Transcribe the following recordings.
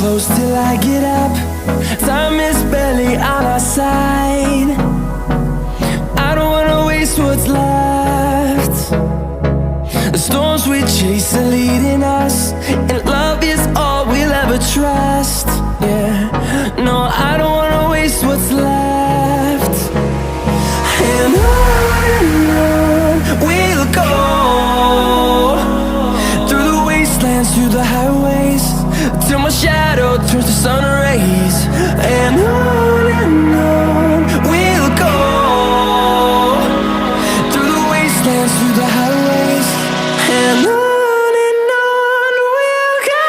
close till I get up. Time is barely on our side. I don't wanna waste what's left. The storms we chase are leading us, and love is all we'll ever trust. Yeah, no, I don't wanna waste what's left. And on we'll go, through the wastelands, through the highways, till my shadow turns to sun rays. And on we'll go, through the wastelands, through the highways, and on we'll go.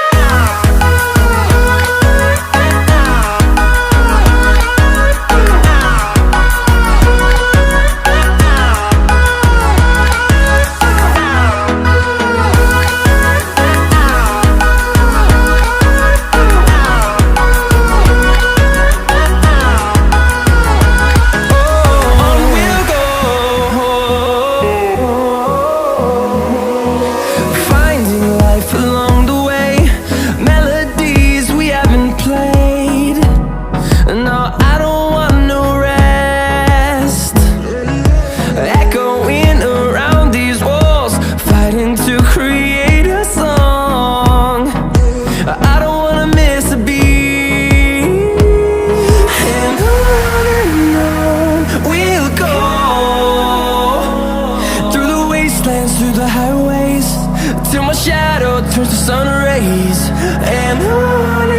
Through the highways, till my shadow turns to sun rays. And on